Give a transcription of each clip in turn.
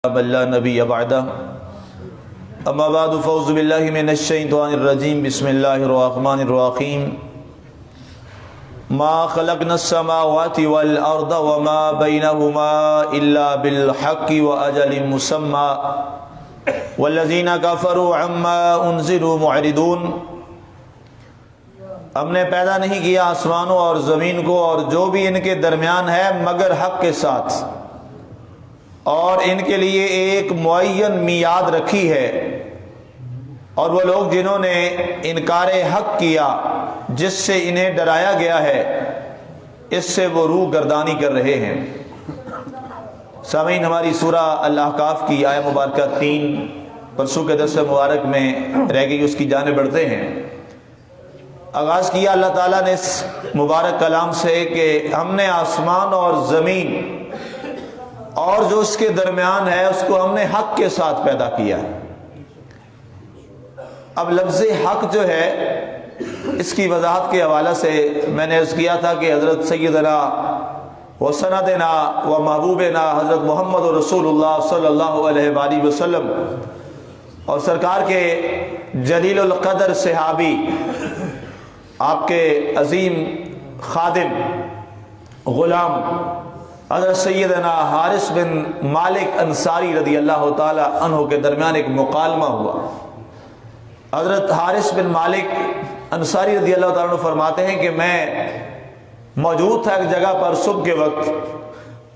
لا نبی بعدہ اما بعد فاعوذ باللہ من الشیطان الرجیم بسم اللہ الرحمن الرحیم ما خلقنا السماوات والارض وما بینہما الا بالحق واجل مسمى والذین کفروا عما انذروا معرضون۔ ہم نے پیدا نہیں کیا آسمانوں اور زمین کو اور جو بھی ان کے درمیان ہے مگر حق کے ساتھ، اور ان کے لیے ایک معین میعاد رکھی ہے، اور وہ لوگ جنہوں نے انکار حق کیا جس سے انہیں ڈرایا گیا ہے اس سے وہ روح گردانی کر رہے ہیں۔ سامعین، ہماری سورہ الاحقاف کی آیہ مبارکہ 3 پرسوں کے درس مبارک میں رہ گئی، اس کی جانب بڑھتے ہیں۔ آغاز کیا اللہ تعالیٰ نے اس مبارک کلام سے کہ ہم نے آسمان اور زمین اور جو اس کے درمیان ہے اس کو ہم نے حق کے ساتھ پیدا کیا ہے۔ اب لفظ حق جو ہے اس کی وضاحت کے حوالے سے میں نے عرض کیا تھا کہ حضرت سیدنا و سندنا و محبوبنا حضرت محمد رسول اللہ صلی اللہ علیہ وآلہ وسلم اور سرکار کے جلیل القدر صحابی، آپ کے عظیم خادم غلام حضرت سیدنا حارث بن مالک انصاری رضی اللہ تعالی عنہ کے درمیان ایک مکالمہ ہوا۔ حضرت حارث بن مالک انصاری رضی اللہ تعالی عنہ فرماتے ہیں کہ میں موجود تھا ایک جگہ پر صبح کے وقت،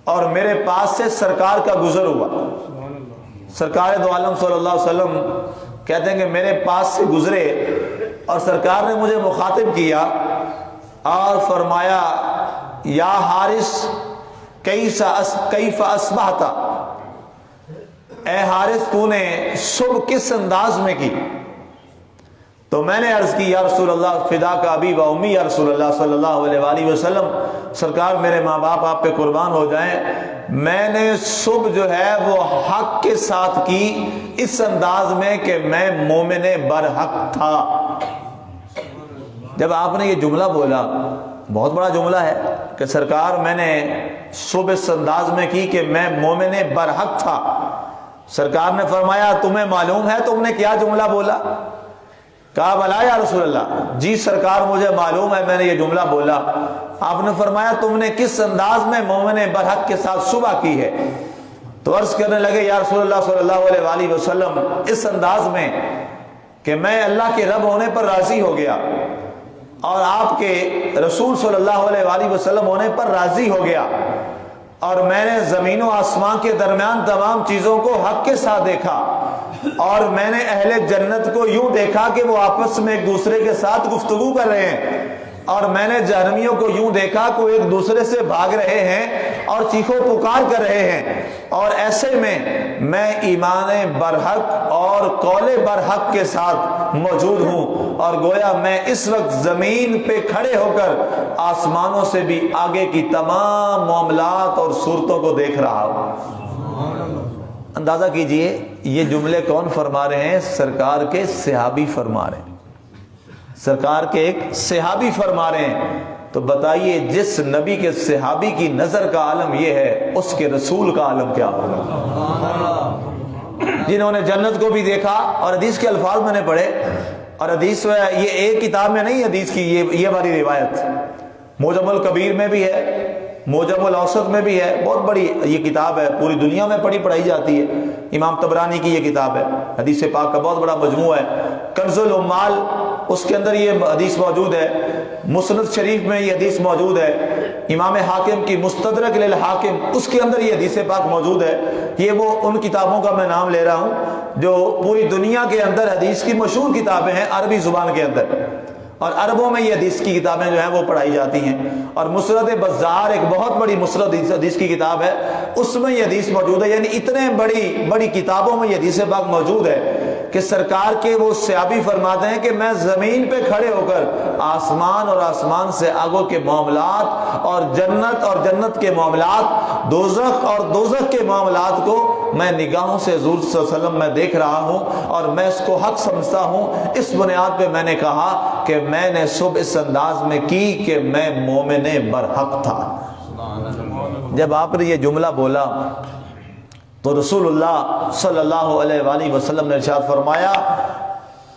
اور میرے پاس سے سرکار کا گزر ہوا۔ سرکار دو عالم صلی اللہ علیہ وسلم کہتے ہیں کہ میرے پاس سے گزرے اور سرکار نے مجھے مخاطب کیا اور فرمایا، یا حارث کیف اصبحت، اے حارث تو نے صبح کس انداز میں کی؟ تو میں نے عرض کی، یا رسول اللہ فدا کا ابی و امی، یا رسول اللہ صلی اللہ علیہ وآلہ وسلم، سرکار میرے ماں باپ آپ پہ قربان ہو جائیں، میں نے صبح جو ہے وہ حق کے ساتھ کی، اس انداز میں کہ میں مومن برحق تھا۔ جب آپ نے یہ جملہ بولا، بہت بڑا جملہ ہے کہ سرکار میں نے صبح اس انداز میں کی کہ میں مومن برحق تھا۔ سرکار نے فرمایا، تمہیں معلوم ہے تم نے کیا جملہ بولا؟ کہا بلا یا رسول اللہ، جی سرکار مجھے معلوم ہے میں نے یہ جملہ بولا۔ آپ نے فرمایا، تم نے کس انداز میں مومن برحق کے ساتھ صبح کی ہے؟ تو عرض کرنے لگے، یا رسول اللہ صلی اللہ علیہ وآلہ وسلم، اس انداز میں کہ میں اللہ کے رب ہونے پر راضی ہو گیا اور آپ کے رسول صلی اللہ علیہ وآلہ وسلم ہونے پر راضی ہو گیا، اور میں نے زمین و آسمان کے درمیان تمام چیزوں کو حق کے ساتھ دیکھا، اور میں نے اہل جنت کو یوں دیکھا کہ وہ آپس میں ایک دوسرے کے ساتھ گفتگو کر رہے ہیں، اور میں نے جہنمیوں کو یوں دیکھا کہ وہ ایک دوسرے سے بھاگ رہے ہیں اور چیخو پکار کر رہے ہیں، اور ایسے میں ایمان برحق اور قول برحق کے ساتھ موجود ہوں، اور گویا میں اس وقت زمین پہ کھڑے ہو کر آسمانوں سے بھی آگے کی تمام معاملات اور صورتوں کو دیکھ رہا ہوں۔ اندازہ کیجئے یہ جملے کون فرما رہے ہیں؟ سرکار کے صحابی فرما رہے ہیں، سرکار کے ایک صحابی فرما رہے ہیں۔ تو بتائیے جس نبی کے صحابی کی نظر کا عالم یہ ہے، اس کے رسول کا عالم کیا ہوگا؟ جنہوں نے جنت کو بھی دیکھا، اور حدیث کے الفاظ میں نے پڑھے، اور حدیث یہ ایک کتاب میں نہیں، حدیث کی یہ والی روایت معجم الکبیر میں بھی ہے، معجم الاوسط میں بھی ہے، بہت بڑی یہ کتاب ہے، پوری دنیا میں پڑھائی جاتی ہے۔ امام طبرانی کی یہ کتاب ہے، حدیث پاک کا بہت بڑا مجموعہ ہے۔ کنز العمال، اس کے اندر یہ حدیث موجود ہے۔ مسند شریف میں یہ حدیث موجود ہے۔ امام حاکم کی مستدرک للحاکم، اس کے اندر یہ حدیث پاک موجود ہے۔ یہ وہ ان کتابوں کا میں نام لے رہا ہوں جو پوری دنیا کے اندر حدیث کی مشہور کتابیں ہیں عربی زبان کے اندر، اور عربوں میں یہ حدیث کی کتابیں جو ہیں وہ پڑھائی جاتی ہیں۔ اور مسند بزار ایک بہت بڑی مسند حدیث کی کتاب ہے، اس میں یہ حدیث موجود ہے۔ یعنی اتنے بڑی کتابوں میں یہ حدیث پاک موجود ہے کہ سرکار کے وہ صحابی فرماتے ہیں کہ میں زمین پہ کھڑے ہو کر آسمان اور آسمان سے آگوں کے معاملات، اور جنت کے معاملات، دوزخ اور دوزخ کے معاملات کو میں نگاہوں سے حضور صلی اللہ علیہ وسلم میں دیکھ رہا ہوں، اور میں اس کو حق سمجھتا ہوں۔ اس بنیاد پہ میں نے کہا کہ میں نے صبح اس انداز میں کی کہ میں مومن برحق تھا۔ جب آپ نے یہ جملہ بولا تو رسول اللہ صلی اللہ علیہ وآلہ وسلم نے ارشاد فرمایا،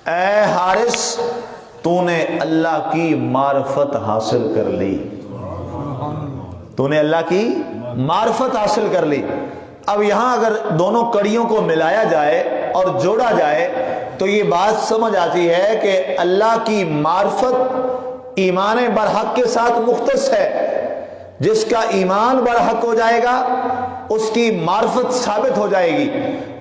اے حارث تو نے اللہ کی معرفت حاصل کر لی، تو نے اللہ کی معرفت حاصل کر لی۔ اب یہاں اگر دونوں کڑیوں کو ملایا جائے اور جوڑا جائے تو یہ بات سمجھ آتی ہے کہ اللہ کی معرفت ایمان برحق کے ساتھ مختص ہے۔ جس کا ایمان برحق ہو جائے گا اس کی معرفت ثابت ہو جائے گی،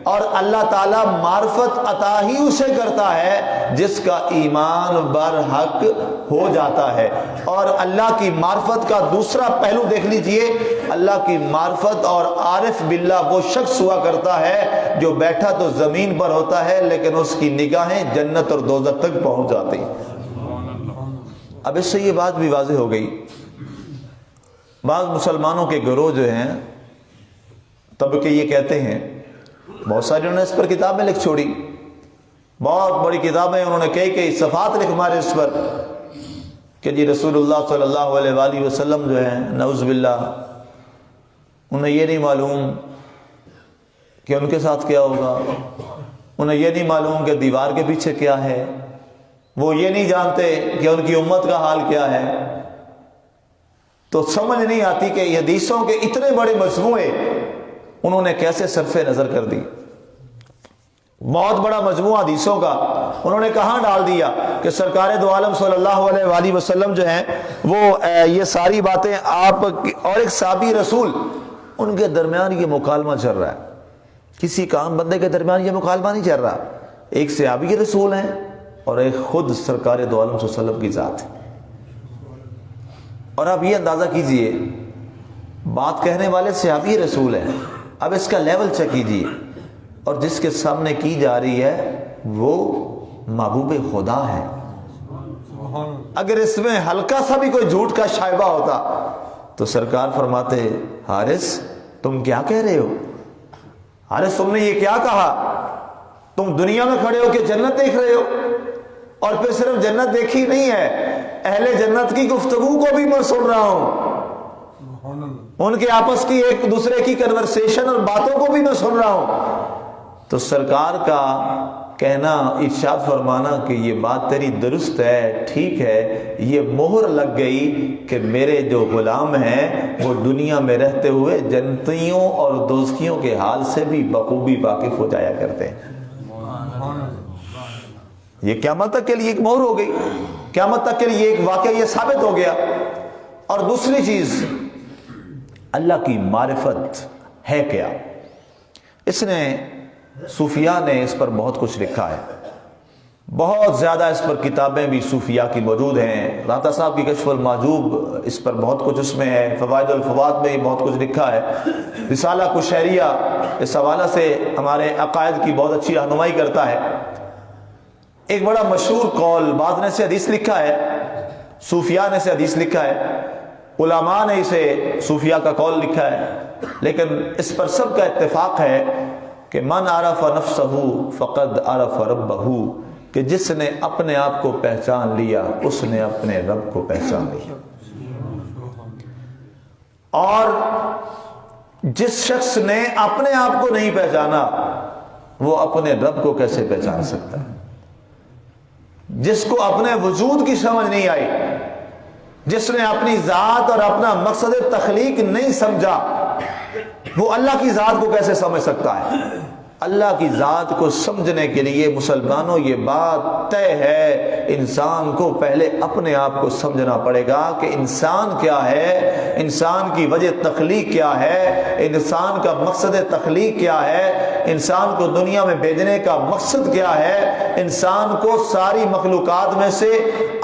اور اللہ تعالیٰ معرفت عطا ہی اسے کرتا ہے جس کا ایمان برحق ہو جاتا ہے۔ اور اللہ کی معرفت کا دوسرا پہلو دیکھ لیجئے، اللہ کی معرفت اور عارف باللہ وہ شخص ہوا کرتا ہے جو بیٹھا تو زمین پر ہوتا ہے لیکن اس کی نگاہیں جنت اور دوزخ تک پہنچ جاتی۔ اب اس سے یہ بات بھی واضح ہو گئی، بعض مسلمانوں کے گروہ جو ہیں طبقے یہ کہتے ہیں، بہت ساری انہوں نے اس پر کتابیں لکھ چھوڑی، بہت بڑی کتابیں انہوں نے کئی صفحات لکھ مارے اس پر کہ جی رسول اللہ صلی اللہ علیہ وآلہ وسلم جو ہیں نعوذ باللہ انہیں یہ نہیں معلوم کہ ان کے ساتھ کیا ہوگا، انہیں یہ نہیں معلوم کہ دیوار کے پیچھے کیا ہے، وہ یہ نہیں جانتے کہ ان کی امت کا حال کیا ہے۔ تو سمجھ نہیں آتی کہ یہ حدیثوں کے اتنے بڑے مجموعے انہوں نے کیسے صرف نظر کر دی۔ بہت بڑا مجموعہ حدیثوں کا انہوں نے کہاں ڈال دیا کہ سرکار دو عالم صلی اللہ علیہ وآلہ وسلم جو ہیں وہ یہ ساری باتیں آپ اور ایک صحابی رسول ان کے درمیان یہ مکالمہ چل رہا ہے، کسی کام بندے کے درمیان یہ مکالمہ نہیں چل رہا، ایک صحابی رسول ہیں اور ایک خود سرکار دو عالم صلی اللہ علیہ وسلم کی ذات ہے۔ اور آپ یہ اندازہ کیجئے بات کہنے والے صحابی رسول ہیں، اب اس کا لیول چیک کیجئے، اور جس کے سامنے کی جا رہی ہے وہ محبوب خدا ہے۔ اگر اس میں ہلکا سا بھی کوئی جھوٹ کا شائبہ ہوتا تو سرکار فرماتے حارث تم کیا کہہ رہے ہو، حارث تم نے یہ کیا کہا، تم دنیا میں کھڑے ہو کہ جنت دیکھ رہے ہو، اور پھر صرف جنت دیکھی نہیں ہے، اہل جنت کی گفتگو کو بھی میں سن رہا ہوں، ان کے آپس کی ایک دوسرے کی کنورسیشن اور باتوں کو بھی میں سن رہا ہوں۔ تو سرکار کا کہنا، ارشاد فرمانا کہ یہ بات تیری درست ہے، ٹھیک ہے، یہ مہر لگ گئی کہ میرے جو غلام ہیں وہ دنیا میں رہتے ہوئے جنتیوں اور دوزخیوں کے حال سے بھی بخوبی واقف ہو جایا کرتے ہیں۔ یہ قیامت تک کے لیے ایک مہر ہو گئی، قیامت تک کے لیے ایک واقعہ یہ ثابت ہو گیا۔ اور دوسری چیز اللہ کی معرفت ہے کیا، اس نے صوفیاء نے اس پر بہت کچھ لکھا ہے، بہت زیادہ اس پر کتابیں بھی صوفیاء کی موجود ہیں۔ راتا صاحب کی کشف المحجوب اس پر بہت کچھ اس میں ہے، فوائد الفوائد میں بہت کچھ لکھا ہے، رسالہ قشیریہ اس حوالہ سے ہمارے عقائد کی بہت اچھی رہنمائی کرتا ہے۔ ایک بڑا مشہور قول، بعض نے سے حدیث لکھا ہے، صوفیاء نے سے حدیث لکھا ہے، علماء نے اسے صوفیاء کا قول لکھا ہے، لیکن اس پر سب کا اتفاق ہے کہ من عرف نفسہ فقد عرف ربہ، کہ جس نے اپنے آپ کو پہچان لیا اس نے اپنے رب کو پہچان لیا۔ اور جس شخص نے اپنے آپ کو نہیں پہچانا وہ اپنے رب کو کیسے پہچان سکتا ہے؟ جس کو اپنے وجود کی سمجھ نہیں آئی، جس نے اپنی ذات اور اپنا مقصد تخلیق نہیں سمجھا، وہ اللہ کی ذات کو کیسے سمجھ سکتا ہے؟ اللہ کی ذات کو سمجھنے کے لیے مسلمانوں یہ بات طے ہے، انسان کو پہلے اپنے آپ کو سمجھنا پڑے گا کہ انسان کیا ہے، انسان کی وجہ تخلیق کیا ہے، انسان کا مقصد تخلیق کیا ہے، انسان کو دنیا میں بھیجنے کا مقصد کیا ہے، انسان کو ساری مخلوقات میں سے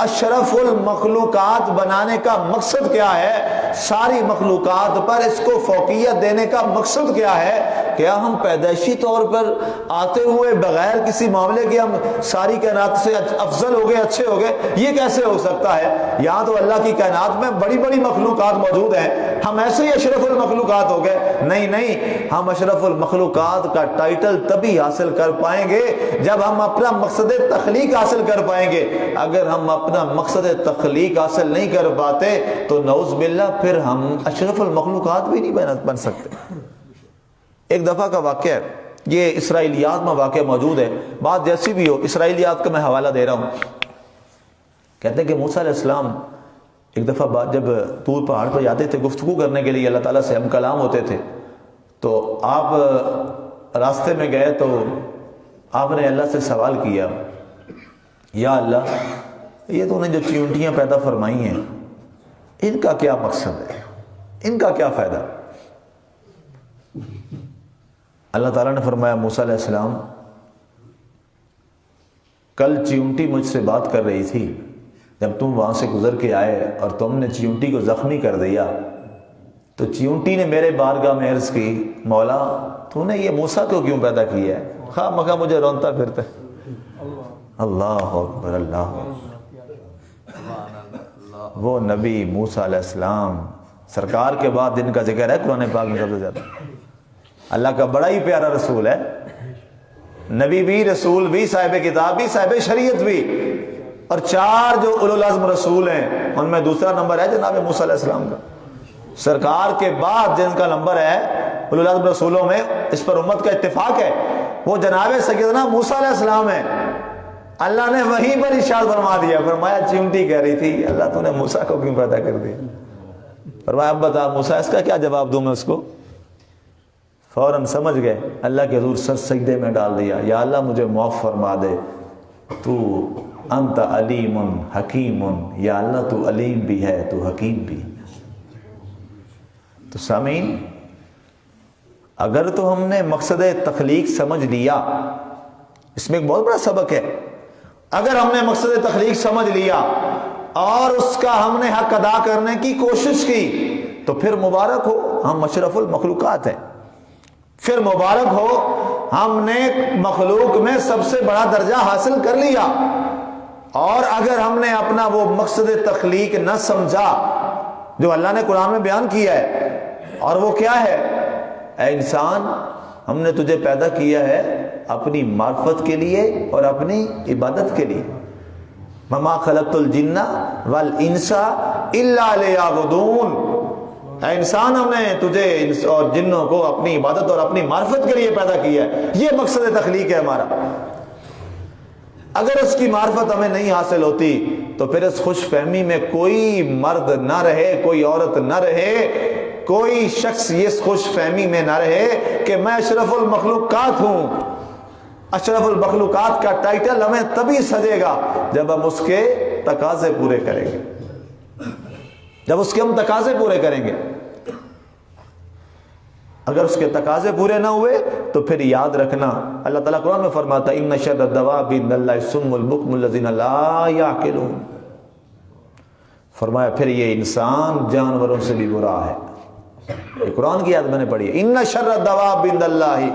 اشرف المخلوقات بنانے کا مقصد کیا ہے، ساری مخلوقات پر اس کو فوقیت دینے کا مقصد کیا ہے۔ کیا ہم پیدائشی طور پر آتے ہوئے بغیر کسی معاملے کے ہم ساری کائنات سے افضل ہو گئے، اچھے ہو گئے؟ یہ کیسے ہو سکتا ہے؟ یہاں تو اللہ کی کائنات میں بڑی بڑی مخلوقات موجود ہیں، ہم ایسے ہی اشرف المخلوقات ہو گئے؟ نہیں، ہم اشرف المخلوقات کا ٹائٹل تبھی حاصل کر پائیں گے جب ہم اپنا مقصد تخلیق حاصل کر پائیں گے۔ اگر ہم اپنا مقصد تخلیق حاصل نہیں کر پاتے تو نعوذ باللہ پھر ہم اشرف المخلوقات بھی نہیں بن سکتے۔ ایک دفعہ کا واقعہ ہے، یہ اسرائیلیات میں واقعہ موجود ہے، بات جیسی بھی ہو اسرائیلیات کا میں حوالہ دے رہا ہوں۔ کہتے ہیں کہ موسیٰ علیہ السلام ایک دفعہ جب طور پہاڑ پہ جاتے تھے گفتگو کرنے کے لیے، اللہ تعالیٰ سے ہم کلام ہوتے تھے، تو آپ راستے میں گئے تو آپ نے اللہ سے سوال کیا، یا اللہ یہ تو نے جو چیونٹیاں پیدا فرمائی ہیں ان کا کیا مقصد ہے، ان کا کیا فائدہ؟ اللہ تعالیٰ نے فرمایا موسیٰ علیہ السلام کل چیونٹی مجھ سے بات کر رہی تھی، جب تم وہاں سے گزر کے آئے اور تم نے چیونٹی کو زخمی کر دیا تو چیونٹی نے میرے بارگاہ میں عرض کی، مولا تو نے یہ موسیٰ کو کیوں پیدا کیا ہے، خواہ مخواہ مجھے رونتا پھرتا ہے۔ اللہ اکبر، اللہ اکبر۔ وہ نبی موسیٰ علیہ السلام سرکار کے بعد جن کا ذکر ہے قرآن پاک میں سب سے زیادہ، اللہ کا بڑا ہی پیارا رسول ہے، نبی بھی، رسول بھی، صاحب کتاب بھی، صاحب شریعت بھی، اور 4 جو اولو العزم رسول ہیں ان میں دوسرا نمبر ہے جناب موسیٰ علیہ السلام کا۔ سرکار کے بعد جن کا نمبر ہے اولو العزم رسولوں میں، اس پر امت کا اتفاق ہے، وہ جناب سیدنا موسیٰ علیہ السلام ہیں۔ اللہ نے وہیں پر ارشاد فرما دیا، فرمایا چیونٹی کہہ رہی تھی اللہ تو نے موسیٰ کو کیوں پیدا کر دیا؟ فرمایا اب بتا موسیٰ اس کا کیا جواب دوں میں اس کو؟ فوراً سمجھ گئے، اللہ کے حضور سر سجدے میں ڈال دیا، یا اللہ مجھے معاف فرما دے، تو انت علیم حکیم، یا اللہ تو علیم بھی ہے تو حکیم بھی۔ تو سامعین، اگر تو ہم نے مقصد تخلیق سمجھ لیا، اس میں ایک بہت بڑا سبق ہے، اگر ہم نے مقصد تخلیق سمجھ لیا اور اس کا ہم نے حق ادا کرنے کی کوشش کی تو پھر مبارک ہو، ہم اشرف المخلوقات ہیں، پھر مبارک ہو، ہم نے مخلوق میں سب سے بڑا درجہ حاصل کر لیا۔ اور اگر ہم نے اپنا وہ مقصد تخلیق نہ سمجھا جو اللہ نے قرآن میں بیان کیا ہے، اور وہ کیا ہے؟ اے انسان ہم نے تجھے پیدا کیا ہے اپنی معرفت کے لیے اور اپنی عبادت کے لیے، وما خلقت الجن والانس الا لیعبدون۔ اے انسان ہم نے تجھے اور جنوں کو اپنی عبادت اور اپنی معرفت کے لیے پیدا کیا ہے، یہ مقصد تخلیق ہے ہمارا۔ اگر اس کی معرفت ہمیں نہیں حاصل ہوتی تو پھر اس خوش فہمی میں کوئی مرد نہ رہے، کوئی عورت نہ رہے، کوئی شخص اس خوش فہمی میں نہ رہے کہ میں اشرف المخلوقات ہوں۔ اشرف المخلوقات کا ٹائٹل ہمیں تبھی سجے گا جب ہم اس کے تقاضے پورے کریں گے، جب اس کے ہم تقاضے پورے کریں گے۔ اگر اس کے تقاضے پورے نہ ہوئے تو پھر یاد رکھنا، اللہ تعالیٰ قرآن میں فرماتا ہے ان شر الدواب عند اللہ الصم البکم الذین لا یعقلون، فرمایا پھر یہ انسان جانوروں سے بھی برا ہے۔ یہ قرآن کی آیت میں نے پڑھی ہے، ان شر الدواب عند اللہ،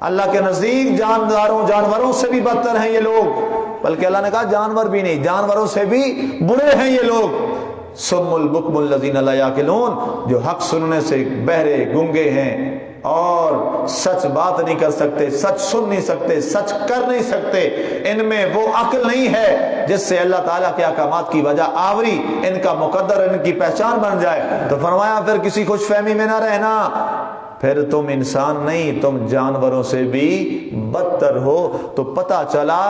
اللہ کے نزدیک جانوروں سے بھی بدتر ہیں یہ لوگ، بلکہ اللہ نے کہا جانور بھی نہیں، جانوروں سے بھی برے ہیں یہ لوگ۔ سم البکم الذین لا یعقلون، جو حق سننے سے بہرے گنگے ہیں اور سچ بات نہیں کر سکتے، سچ سن نہیں سکتے، سچ کر نہیں سکتے، ان میں وہ عقل نہیں ہے جس سے اللہ تعالیٰ کے احکامات کی وجہ آوری ان کا مقدر، ان کی پہچان بن جائے۔ تو فرمایا پھر کسی خوش فہمی میں نہ رہنا، پھر تم انسان نہیں، تم جانوروں سے بھی بدتر ہو۔ تو پتہ چلا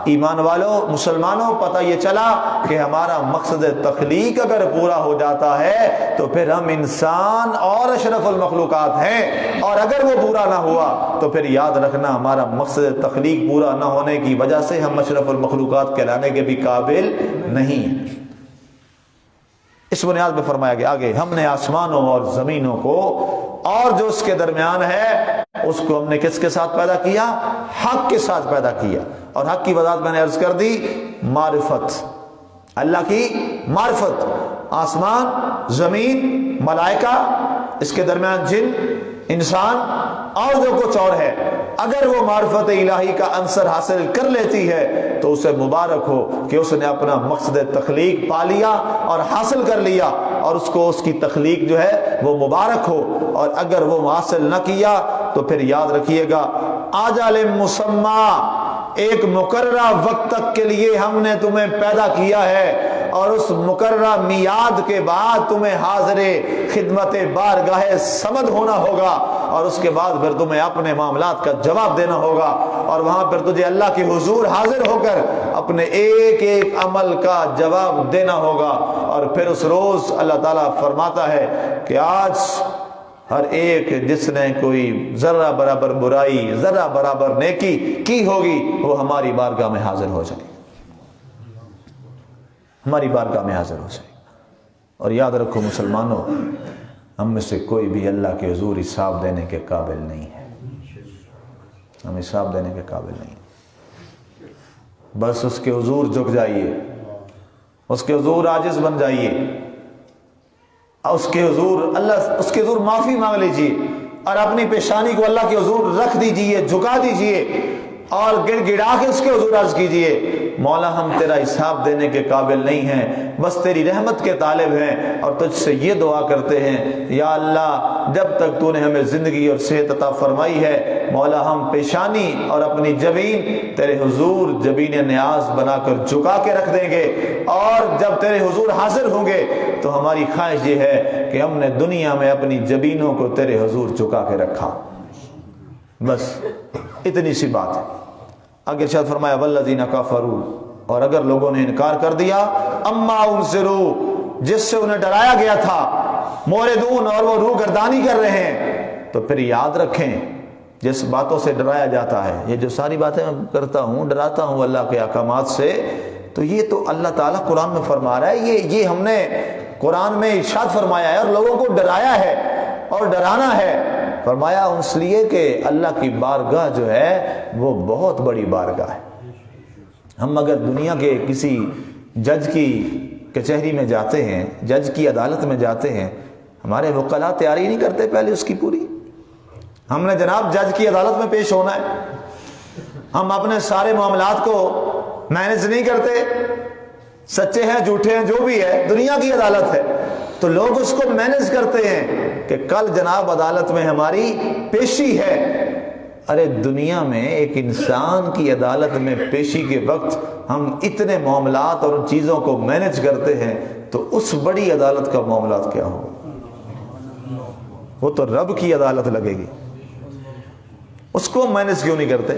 ایمان والوں، مسلمانوں، پتہ یہ چلا کہ ہمارا مقصد تخلیق اگر پورا ہو جاتا ہے تو پھر ہم انسان اور اشرف المخلوقات ہیں، اور اگر وہ پورا نہ ہوا تو پھر یاد رکھنا ہمارا مقصد تخلیق پورا نہ ہونے کی وجہ سے ہم اشرف المخلوقات کہلانے کے بھی قابل نہیں ہیں۔ اس بنیاد پہ فرمایا گیا آگے، ہم نے آسمانوں اور زمینوں کو اور جو اس کے درمیان ہے اس کو ہم نے کس کے ساتھ پیدا کیا؟ حق کے ساتھ پیدا کیا۔ اور حق کی وضاحت میں نے عرض کر دی، معرفت، اللہ کی معرفت، آسمان، زمین، ملائکہ، اس کے درمیان جن، انسان اور جو کچھ اور ہے، اگر وہ معرفت الہی کا عنصر حاصل کر لیتی ہے تو اسے مبارک ہو کہ اس نے اپنا مقصد تخلیق پا لیا اور حاصل کر لیا، اور اس کو اس کی تخلیق جو ہے وہ مبارک ہو۔ اور اگر وہ حاصل نہ کیا تو پھر یاد رکھیے گا آجال مسمى، ایک مقررہ وقت تک کے لیے ہم نے تمہیں پیدا کیا ہے، اور اس مقررہ میعاد کے بعد تمہیں حاضر خدمت بارگاہ صمد ہونا ہوگا۔ اور اس کے بعد پھر تمہیں اپنے معاملات کا جواب دینا ہوگا، اور وہاں پھر تجھے اللہ کے حضور حاضر ہو کر اپنے ایک ایک عمل کا جواب دینا ہوگا۔ اور پھر اس روز اللہ تعالیٰ فرماتا ہے کہ آج ہر ایک جس نے کوئی ذرہ برابر برائی، ذرہ برابر نیکی کی ہوگی، وہ ہماری بارگاہ میں حاضر ہو جائے، ہماری بارگاہ میں حاضر ہو جائے۔ اور یاد رکھو مسلمانوں، ہم میں سے کوئی بھی اللہ کے حضور حساب دینے کے قابل نہیں ہے، ہم حساب دینے کے قابل نہیں ہیں۔ بس اس کے حضور جھک جائیے، اس کے حضور عاجز بن جائیے، اس کے حضور معافی مانگ لیجیے، اور اپنی پیشانی کو اللہ کے حضور رکھ دیجیے، جھکا دیجیے، اور گڑ گڑا کے اس کے حضور عرض کیجیے، مولا ہم تیرا حساب دینے کے قابل نہیں ہیں، بس تیری رحمت کے طالب ہیں، اور تجھ سے یہ دعا کرتے ہیں یا اللہ جب تک تو نے ہمیں زندگی اور صحت عطا فرمائی ہے، مولا ہم پیشانی اور اپنی جبین تیرے حضور جبین نیاز بنا کر جھکا کے رکھ دیں گے، اور جب تیرے حضور حاضر ہوں گے تو ہماری خواہش یہ ہے کہ ہم نے دنیا میں اپنی جبینوں کو تیرے حضور جھکا کے رکھا۔ بس اتنی سی بات ہے۔ آگے ارشاد فرمایا والذین کفروا، اور اگر لوگوں نے انکار کر دیا اما انذروا، جس سے انہیں ڈرایا گیا تھا، موردون، اور وہ روح گردانی کر رہے ہیں، تو پھر یاد رکھیں جس باتوں سے ڈرایا جاتا ہے، یہ جو ساری باتیں میں کرتا ہوں، ڈراتا ہوں اللہ کے احکامات سے، تو یہ تو اللہ تعالیٰ قرآن میں فرما رہا ہے، یہ ہم نے قرآن میں ارشاد فرمایا ہے اور لوگوں کو ڈرایا ہے اور ڈرانا ہے۔ فرمایا اس لیے کہ اللہ کی بارگاہ جو ہے وہ بہت بڑی بارگاہ ہے۔ ہم اگر دنیا کے کسی جج کی کچہری میں جاتے ہیں، جج کی عدالت میں جاتے ہیں، ہمارے وکلاء تیاری نہیں کرتے پہلے اس کی پوری، ہم نے جناب جج کی عدالت میں پیش ہونا ہے، ہم اپنے سارے معاملات کو مینج نہیں کرتے، سچے ہیں جھوٹے ہیں جو بھی ہے، دنیا کی عدالت ہے تو لوگ اس کو مینج کرتے ہیں کہ کل جناب عدالت میں ہماری پیشی ہے۔ ارے دنیا میں ایک انسان کی عدالت میں پیشی کے وقت ہم اتنے معاملات اور ان چیزوں کو مینج کرتے ہیں، تو اس بڑی عدالت کا معاملات کیا ہو؟ وہ تو رب کی عدالت لگے گی، اس کو ہم مینج کیوں نہیں کرتے؟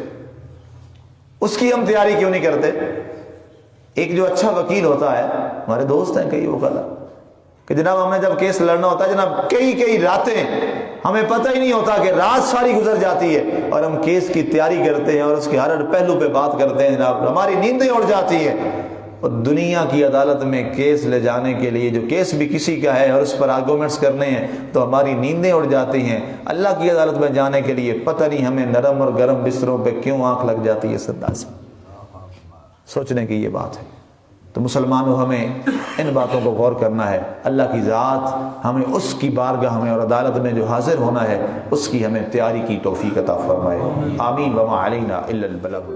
اس کی ہم تیاری کیوں نہیں کرتے؟ ایک جو اچھا وکیل ہوتا ہے، ہمارے دوست ہیں کئی وکلا، کہ جناب ہمیں جب کیس لڑنا ہوتا ہے جناب کئی راتیں ہمیں پتہ ہی نہیں ہوتا کہ رات ساری گزر جاتی ہے، اور ہم کیس کی تیاری کرتے ہیں اور اس کے ہر پہلو پہ بات کرتے ہیں، جناب ہماری نیندیں اڑ جاتی ہیں۔ اور دنیا کی عدالت میں کیس لے جانے کے لیے، جو کیس بھی کسی کا ہے اور اس پر آرگومنٹس کرنے ہیں، تو ہماری نیندیں اڑ جاتی ہیں۔ اللہ کی عدالت میں جانے کے لیے پتہ نہیں ہمیں نرم اور گرم بستروں پہ کیوں آنکھ لگ جاتی ہے۔ سرداز سوچنے کی یہ بات ہے۔ تو مسلمانوں ہمیں ان باتوں کو غور کرنا ہے، اللہ کی ذات ہمیں اس کی بارگاہ میں اور عدالت میں جو حاضر ہونا ہے اس کی ہمیں تیاری کی توفیق عطا فرمائے۔ آمین وما علینا الا البلاغ۔